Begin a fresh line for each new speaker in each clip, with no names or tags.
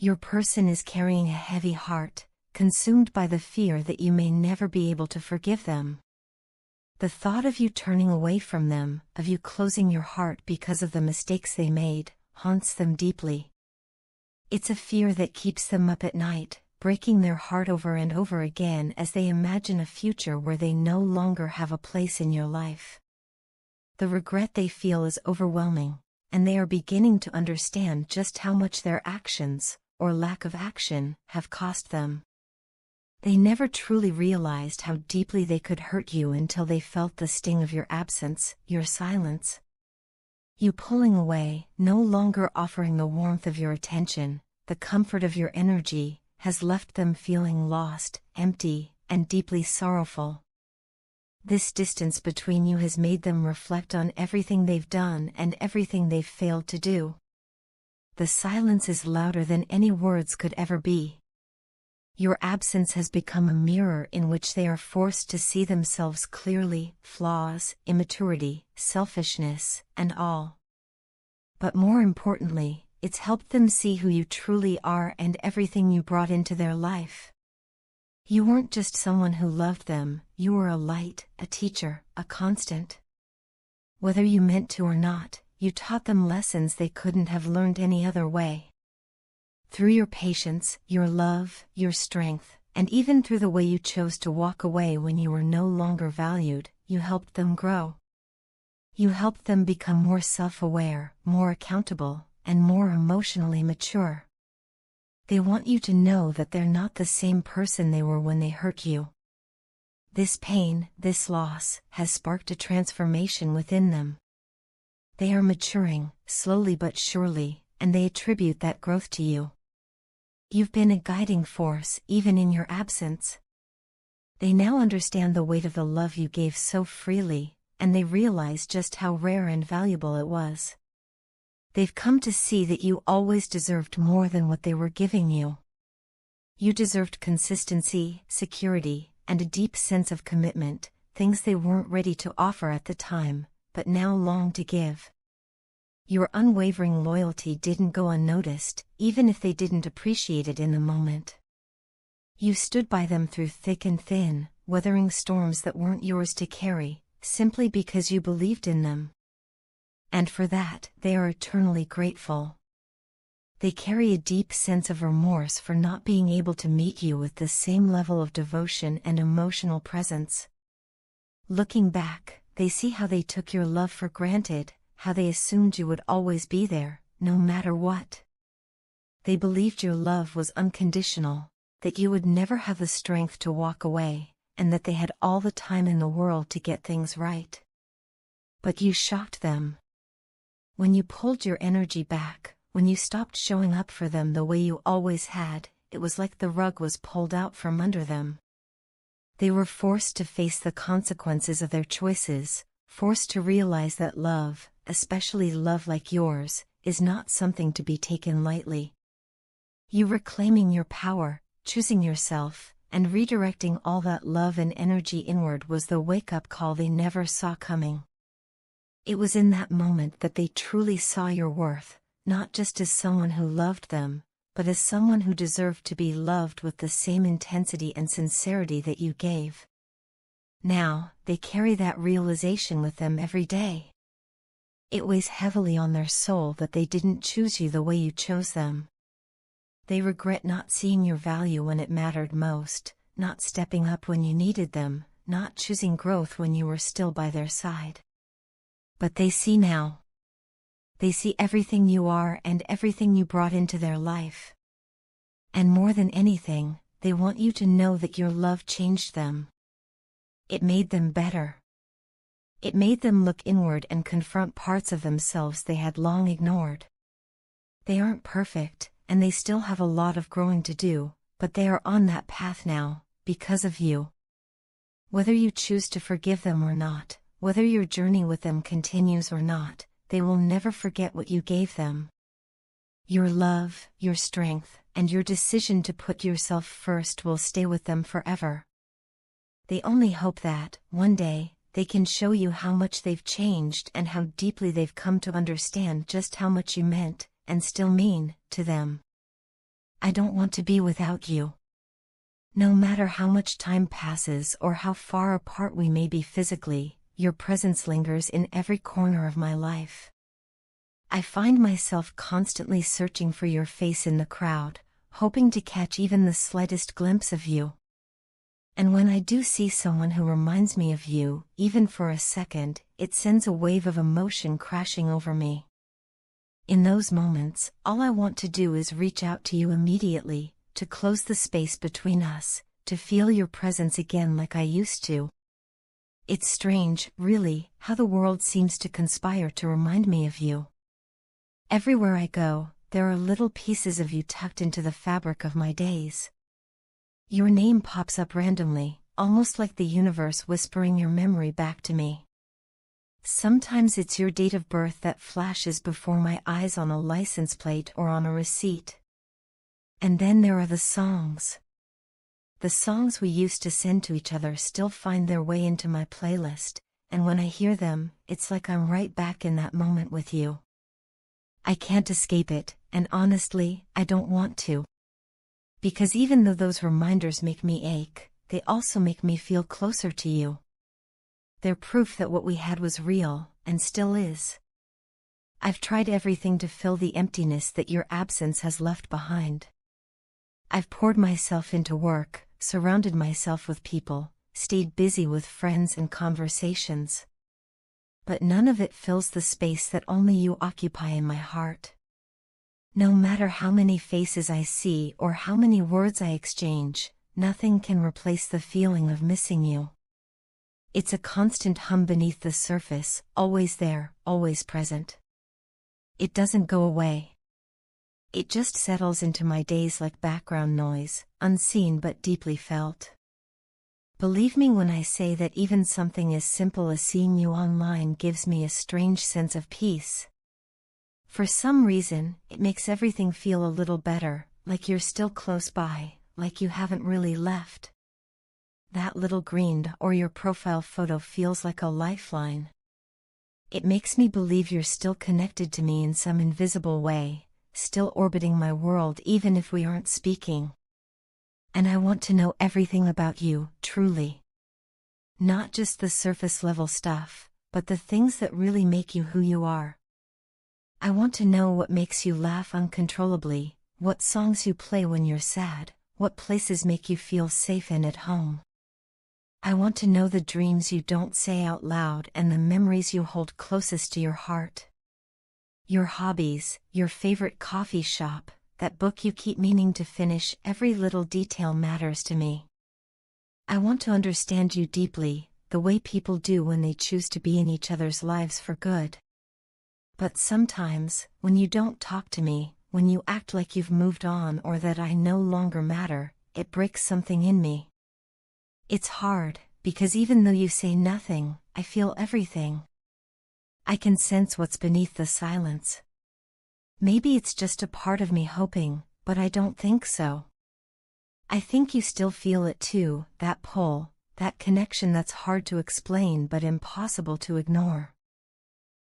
Your person is carrying a heavy heart, consumed by the fear that you may never be able to forgive them. The thought of you turning away from them, of you closing your heart because of the mistakes they made, haunts them deeply. It's a fear that keeps them up at night, breaking their heart over and over again as they imagine a future where they no longer have a place in your life. The regret they feel is overwhelming, and they are beginning to understand just how much their actions, or lack of action, have cost them. They never truly realized how deeply they could hurt you until they felt the sting of your absence, your silence. You pulling away, no longer offering the warmth of your attention, the comfort of your energy, has left them feeling lost, empty, and deeply sorrowful. This distance between you has made them reflect on everything they've done and everything they've failed to do. The silence is louder than any words could ever be. Your absence has become a mirror in which they are forced to see themselves clearly, flaws, immaturity, selfishness, and all. But more importantly, it's helped them see who you truly are and everything you brought into their life. You weren't just someone who loved them, you were a light, a teacher, a constant. Whether you meant to or not, you taught them lessons they couldn't have learned any other way. Through your patience, your love, your strength, and even through the way you chose to walk away when you were no longer valued, you helped them grow. You helped them become more self-aware, more accountable, and more emotionally mature. They want you to know that they're not the same person they were when they hurt you. This pain, this loss, has sparked a transformation within them. They are maturing, slowly but surely, and they attribute that growth to you. You've been a guiding force, even in your absence. They now understand the weight of the love you gave so freely, and they realize just how rare and valuable it was. They've come to see that you always deserved more than what they were giving you. You deserved consistency, security, and a deep sense of commitment, things they weren't ready to offer at the time, but now long to give. Your unwavering loyalty didn't go unnoticed, even if they didn't appreciate it in the moment. You stood by them through thick and thin, weathering storms that weren't yours to carry, simply because you believed in them. And for that, they are eternally grateful. They carry a deep sense of remorse for not being able to meet you with the same level of devotion and emotional presence. Looking back, they see how they took your love for granted, how they assumed you would always be there, no matter what. They believed your love was unconditional, that you would never have the strength to walk away, and that they had all the time in the world to get things right. But you shocked them. When you pulled your energy back, when you stopped showing up for them the way you always had, it was like the rug was pulled out from under them. They were forced to face the consequences of their choices, forced to realize that love, especially love like yours, is not something to be taken lightly. You reclaiming your power, choosing yourself, and redirecting all that love and energy inward was the wake-up call they never saw coming. It was in that moment that they truly saw your worth, not just as someone who loved them, but as someone who deserved to be loved with the same intensity and sincerity that you gave. Now, they carry that realization with them every day. It weighs heavily on their soul that they didn't choose you the way you chose them. They regret not seeing your value when it mattered most, not stepping up when you needed them, not choosing growth when you were still by their side. But they see now. They see everything you are and everything you brought into their life. And more than anything, they want you to know that your love changed them. It made them better. It made them look inward and confront parts of themselves they had long ignored. They aren't perfect, and they still have a lot of growing to do, but they are on that path now, because of you. Whether you choose to forgive them or not, whether your journey with them continues or not, they will never forget what you gave them. Your love, your strength, and your decision to put yourself first will stay with them forever. They only hope that, one day, they can show you how much they've changed and how deeply they've come to understand just how much you meant, and still mean, to them. I don't want to be without you. No matter how much time passes or how far apart we may be physically, your presence lingers in every corner of my life. I find myself constantly searching for your face in the crowd, hoping to catch even the slightest glimpse of you. And when I do see someone who reminds me of you, even for a second, it sends a wave of emotion crashing over me. In those moments, all I want to do is reach out to you immediately, to close the space between us, to feel your presence again like I used to. It's strange, really, how the world seems to conspire to remind me of you. Everywhere I go, there are little pieces of you tucked into the fabric of my days. Your name pops up randomly, almost like the universe whispering your memory back to me. Sometimes it's your date of birth that flashes before my eyes on a license plate or on a receipt. And then there are the songs. The songs we used to send to each other still find their way into my playlist, and when I hear them, it's like I'm right back in that moment with you. I can't escape it, and honestly, I don't want to. Because even though those reminders make me ache, they also make me feel closer to you. They're proof that what we had was real, and still is. I've tried everything to fill the emptiness that your absence has left behind. I've poured myself into work, surrounded myself with people, stayed busy with friends and conversations. But none of it fills the space that only you occupy in my heart. No matter how many faces I see or how many words I exchange, nothing can replace the feeling of missing you. It's a constant hum beneath the surface, always there, always present. It doesn't go away. It just settles into my days like background noise, unseen but deeply felt. Believe me when I say that even something as simple as seeing you online gives me a strange sense of peace. For some reason, it makes everything feel a little better, like you're still close by, like you haven't really left. That little green or your profile photo feels like a lifeline. It makes me believe you're still connected to me in some invisible way, still orbiting my world even if we aren't speaking. And I want to know everything about you, truly. Not just the surface level stuff, but the things that really make you who you are. I want to know what makes you laugh uncontrollably, what songs you play when you're sad, what places make you feel safe and at home. I want to know the dreams you don't say out loud and the memories you hold closest to your heart. Your hobbies, your favorite coffee shop, that book you keep meaning to finish, every little detail matters to me. I want to understand you deeply, the way people do when they choose to be in each other's lives for good. But sometimes, when you don't talk to me, when you act like you've moved on or that I no longer matter, it breaks something in me. It's hard, because even though you say nothing, I feel everything. I can sense what's beneath the silence. Maybe it's just a part of me hoping, but I don't think so. I think you still feel it too, that pull, that connection that's hard to explain but impossible to ignore.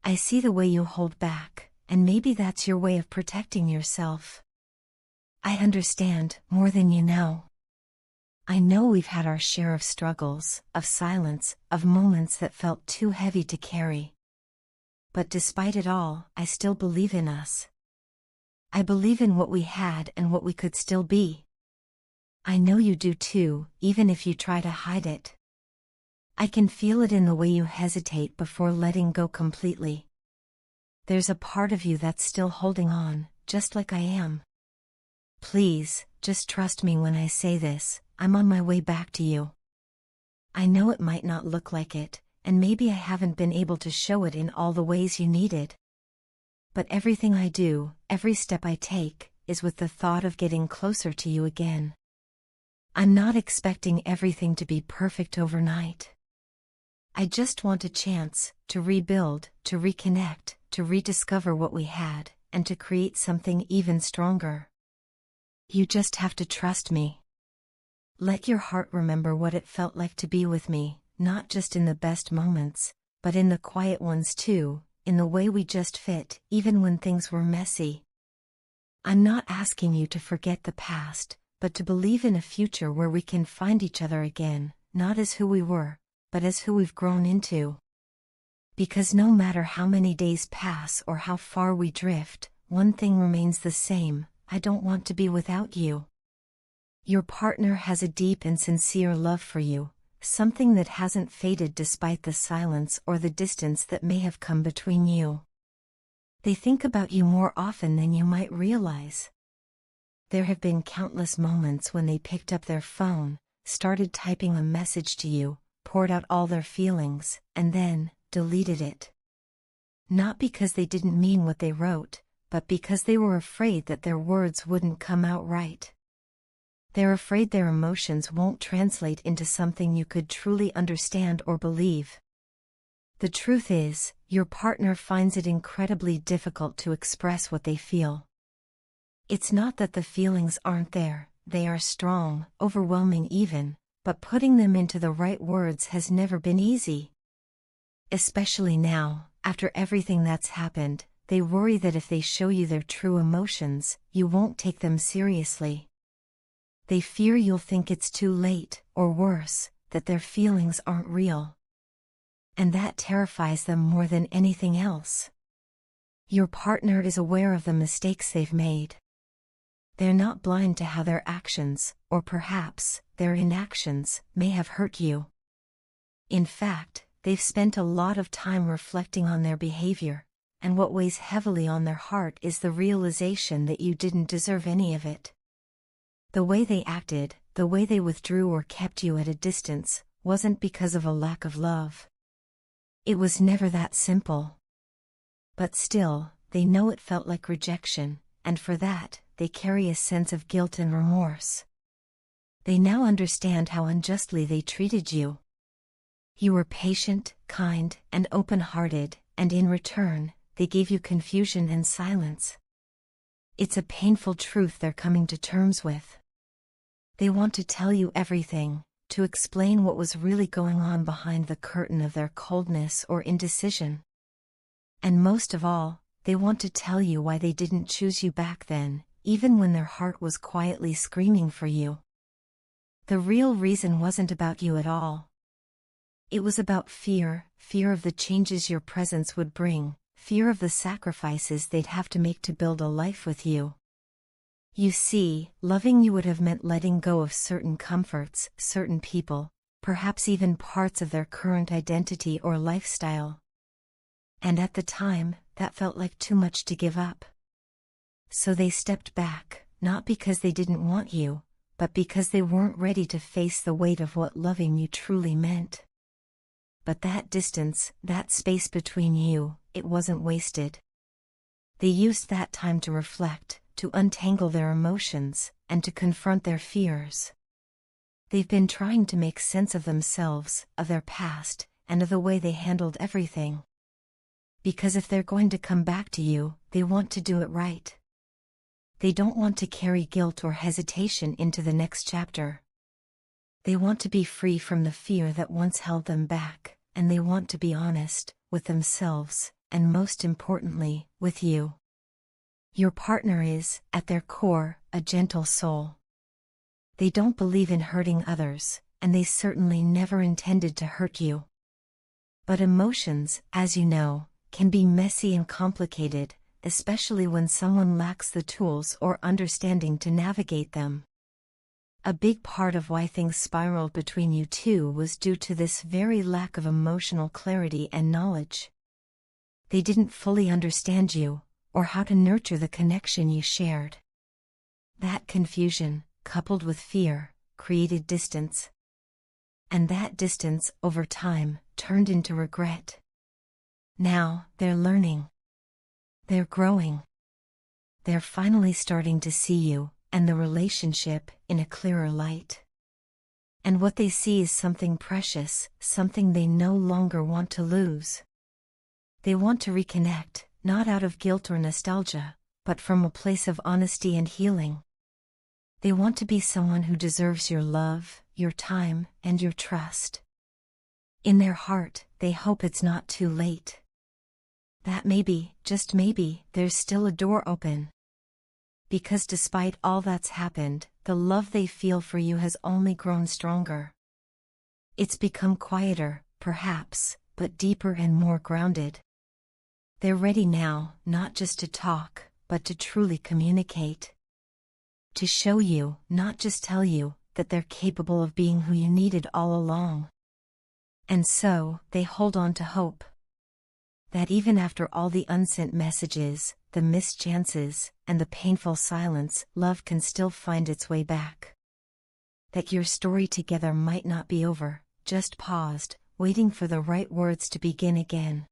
I see the way you hold back, and maybe that's your way of protecting yourself. I understand, more than you know. I know we've had our share of struggles, of silence, of moments that felt too heavy to carry. But despite it all, I still believe in us. I believe in what we had and what we could still be. I know you do too, even if you try to hide it. I can feel it in the way you hesitate before letting go completely. There's a part of you that's still holding on, just like I am. Please, just trust me when I say this, I'm on my way back to you. I know it might not look like it, and maybe I haven't been able to show it in all the ways you needed. But everything I do, every step I take, is with the thought of getting closer to you again. I'm not expecting everything to be perfect overnight. I just want a chance to rebuild, to reconnect, to rediscover what we had, and to create something even stronger. You just have to trust me. Let your heart remember what it felt like to be with me, not just in the best moments, but in the quiet ones too, in the way we just fit, even when things were messy. I'm not asking you to forget the past, but to believe in a future where we can find each other again, not as who we were, but as who we've grown into. Because no matter how many days pass or how far we drift, one thing remains the same: I don't want to be without you. Your partner has a deep and sincere love for you, something that hasn't faded despite the silence or the distance that may have come between you. They think about you more often than you might realize. There have been countless moments when they picked up their phone, started typing a message to you, poured out all their feelings, and then deleted it. Not because they didn't mean what they wrote, but because they were afraid that their words wouldn't come out right. They're afraid their emotions won't translate into something you could truly understand or believe. The truth is, your partner finds it incredibly difficult to express what they feel. It's not that the feelings aren't there, they are strong, overwhelming even, but putting them into the right words has never been easy. Especially now, after everything that's happened, they worry that if they show you their true emotions, you won't take them seriously. They fear you'll think it's too late, or worse, that their feelings aren't real. And that terrifies them more than anything else. Your partner is aware of the mistakes they've made. They're not blind to how their actions, or perhaps, their inactions, may have hurt you. In fact, they've spent a lot of time reflecting on their behavior, and what weighs heavily on their heart is the realization that you didn't deserve any of it. The way they acted, the way they withdrew or kept you at a distance, wasn't because of a lack of love. It was never that simple. But still, they know it felt like rejection, and for that, they carry a sense of guilt and remorse. They now understand how unjustly they treated you. You were patient, kind, and open-hearted, and in return, they gave you confusion and silence. It's a painful truth they're coming to terms with. They want to tell you everything, to explain what was really going on behind the curtain of their coldness or indecision. And most of all, they want to tell you why they didn't choose you back then, even when their heart was quietly screaming for you. The real reason wasn't about you at all. It was about fear, fear of the changes your presence would bring, fear of the sacrifices they'd have to make to build a life with you. You see, loving you would have meant letting go of certain comforts, certain people, perhaps even parts of their current identity or lifestyle. And at the time, that felt like too much to give up. So they stepped back, not because they didn't want you, but because they weren't ready to face the weight of what loving you truly meant. But that distance, that space between you, it wasn't wasted. They used that time to reflect, to untangle their emotions, and to confront their fears. They've been trying to make sense of themselves, of their past, and of the way they handled everything. Because if they're going to come back to you, they want to do it right. They don't want to carry guilt or hesitation into the next chapter. They want to be free from the fear that once held them back, and they want to be honest, with themselves, and most importantly, with you. Your partner is, at their core, a gentle soul. They don't believe in hurting others, and they certainly never intended to hurt you. But emotions, as you know, can be messy and complicated, especially when someone lacks the tools or understanding to navigate them. A big part of why things spiraled between you two was due to this very lack of emotional clarity and knowledge. They didn't fully understand you, or how to nurture the connection you shared. That confusion, coupled with fear, created distance. And that distance, over time, turned into regret. Now, they're learning. They're growing. They're finally starting to see you, and the relationship, in a clearer light. And what they see is something precious, something they no longer want to lose. They want to reconnect, not out of guilt or nostalgia, but from a place of honesty and healing. They want to be someone who deserves your love, your time, and your trust. In their heart, they hope it's not too late. That maybe, just maybe, there's still a door open. because despite all that's happened, the love they feel for you has only grown stronger. It's become quieter, perhaps, but deeper and more grounded. They're ready now, not just to talk, but to truly communicate. To show you, not just tell you, that they're capable of being who you needed all along. And so, they hold on to hope. That even after all the unsent messages, the missed chances, and the painful silence, love can still find its way back. That your story together might not be over, just paused, waiting for the right words to begin again.